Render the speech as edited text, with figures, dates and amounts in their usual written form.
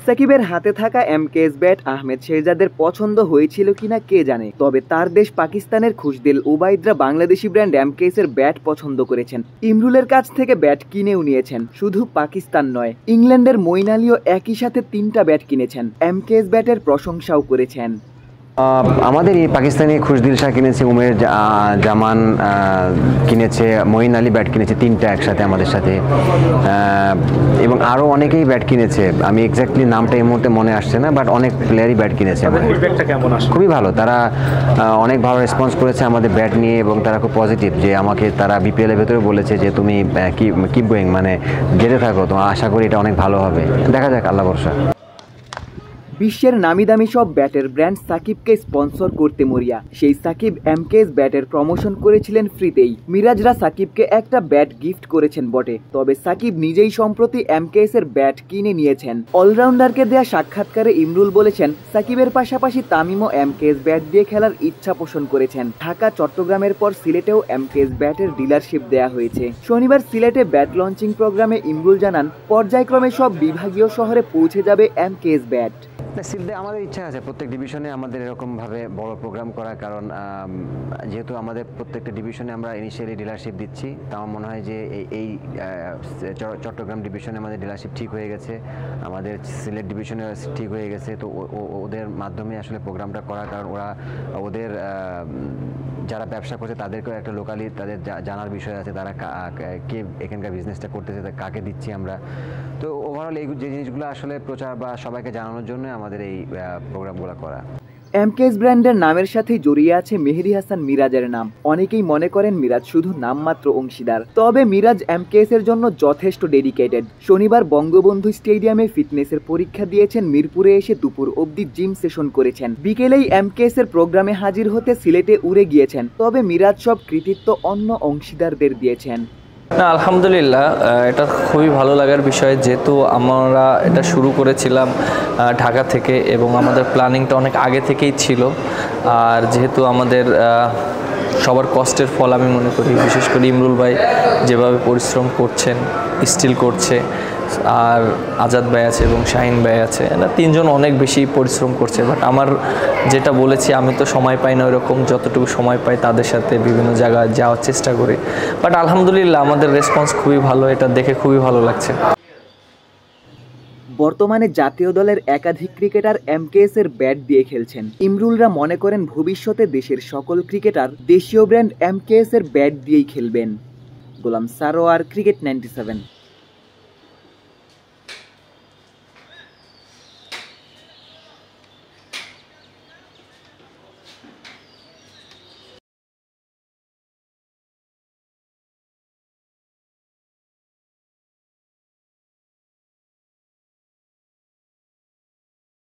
সাকিবের হাতে থাকা এমকেএস ব্যাট আহমেদ শেহজাদের পছন্দ হয়েছিল কিনা কে জানে, তবে তার দেশ পাকিস্তানের খুশদিল উবাইদরা বাংলাদেশি ব্র্যান্ড এমকেএস এর ব্যাট পছন্দ করেছেন। ইমরুলের কাছ থেকে ব্যাট কিনেও নিয়েছেন। শুধু পাকিস্তান নয়, ইংল্যান্ডের মঈন আলীও একই সাথে 3টা ব্যাট কিনেছেন। এমকেএস ব্যাটের প্রশংসাও করেছেন। আমাদের এই পাকিস্তানি খুশদিল শাহ কিনেছে, উমের জামান কিনেছে, মঈন আলী ব্যাট কিনেছে 3টা একসাথে আমাদের সাথে, এবং আরও অনেকেই ব্যাট কিনেছে। আমি এক্স্যাক্টলি নামটা এই মুহূর্তে মনে আসছে না, বাট অনেক প্লেয়ারই ব্যাট কিনেছে। খুবই ভালো, তারা অনেক ভালো রেসপন্স করেছে আমাদের ব্যাট নিয়ে, এবং তারা খুব পজিটিভ। যে আমাকে তারা বিপিএলের ভেতরে বলেছে যে তুমি কিপ গোয়িং, মানে যেতে থাকো, তোমার আশা করি এটা অনেক ভালো হবে। দেখা যাক, আল্লাহ ভরসা। বিশ্বের নামি দামি সব ব্যাটের ব্র্যান্ড সাকিবকে স্পন্সর করতে মরিয়া। সেই সাকিব এমকেএস ব্যাটের প্রমোশন করেছিলেন ফ্রিতেই। মিরাজরা সাকিবকে একটা ব্যাট গিফট করেছেন বটে, তবে সাকিব নিজেই সম্প্রতি এমকেএস এর ব্যাট কিনে নিয়েছেন। অলরাউন্ডারকে দেয়া সাক্ষাৎকারে ইমরুল বলেছেন, সাকিবের পাশাপাশি তামিমও এমকেএস ব্যাট দিয়ে খেলার ইচ্ছা পোষণ করেছেন। ঢাকা চট্টগ্রামের পর সিলেটেও এমকেএস ব্যাটের ডিলারশিপ দেয়া হয়েছে। শনিবার সিলেটে ব্যাট লঞ্চিং প্রোগ্রামে ইমরুল জানান, পর্যায়ক্রমে সব বিভাগীয় শহরে পৌঁছে যাবে এমকেএস ব্যাট। সিলদে আমাদের ইচ্ছা আছে প্রত্যেক ডিভিশনে আমাদের এরকমভাবে বড় প্রোগ্রাম করার, কারণ যেহেতু আমাদের প্রত্যেকটা ডিভিশনে আমরা ইনিশিয়ালি ডিলারশিপ দিচ্ছি, তা আমার মনে হয় যে এই চট্টগ্রাম ডিভিশনে আমাদের ডিলারশিপ ঠিক হয়ে গেছে, আমাদের সিলেট ডিভিশনে ঠিক হয়ে গেছে। তো ওদের মাধ্যমে আসলে প্রোগ্রামটা করা, কারণ ওদের যারা ব্যবসা করছে তাদেরকেও একটা লোকালি তাদের জানার বিষয় আছে, তারা কে এখানকার বিজনেসটা করতেছে, কাকে দিচ্ছি আমরা। তো ওভারঅল এই যে জিনিসগুলো আসলে প্রচার বা সবাইকে জানানোর জন্য আমাদের এই প্রোগ্রামগুলো করা। এমকেএস ব্র্যান্ডের নামের সাথে জড়িয়ে আছে মেহেদী হাসান মিরাজের নাম। অনেকেই মনে করেন মিরাজ শুধু নামমাত্র অংশীদার, তবে মিরাজ এমকেএস এর জন্য যথেষ্ট ডেডিকেটেড। শনিবার বঙ্গবন্ধু স্টেডিয়ামে ফিটনেসের পরীক্ষা দিয়েছেন, মিরপুরে এসে দুপুর অবধি জিম সেশন করেছেন। বিকেলেই এমকেএস এর প্রোগ্রামে হাজির হতে সিলেটে উড়ে গিয়েছেন। তবে মিরাজ সব কৃতিত্ব অন্য অংশীদারদের দিয়েছেন। না, আলহামদুলিল্লাহ, এটা খুবই ভালো লাগার বিষয়, যেহেতু আমরা এটা শুরু করেছিলাম ঢাকা থেকে, এবং আমাদের প্ল্যানিংটা অনেক আগে থেকেই ছিল। আর যেহেতু আমাদের সবার কষ্টের ফল আমি মনে করি, বিশেষ করে ইমরুল ভাই যেভাবে পরিশ্রম করছেন, স্টিল করছে, আর আজাদ ভাই আছে এবং শাহিন ভাই আছে, না 3জন অনেক বেশি পরিশ্রম করছে। বাট আমার যেটা বলেছি, আমি তো সময় পাই না ওইরকম, যতটুকু সময় পাই তাদের সাথে বিভিন্ন জায়গায় যাওয়ার চেষ্টা করি। বাট আলহামদুলিল্লাহ আমাদের রেসপন্স খুবই ভালো, এটা দেখে খুবই ভালো লাগছে। বর্তমানে জাতীয় দলের একাধিক ক্রিকেটার এমকেএস এর ব্যাট দিয়ে খেলছেন। ইমরুলরা মনে করেন ভবিষ্যতে দেশের সকল ক্রিকেটার দেশীয় ব্র্যান্ড এমকেএস এর ব্যাট দিয়েই খেলবেন। গোলাম সারোয়ার, ক্রিকেট 97।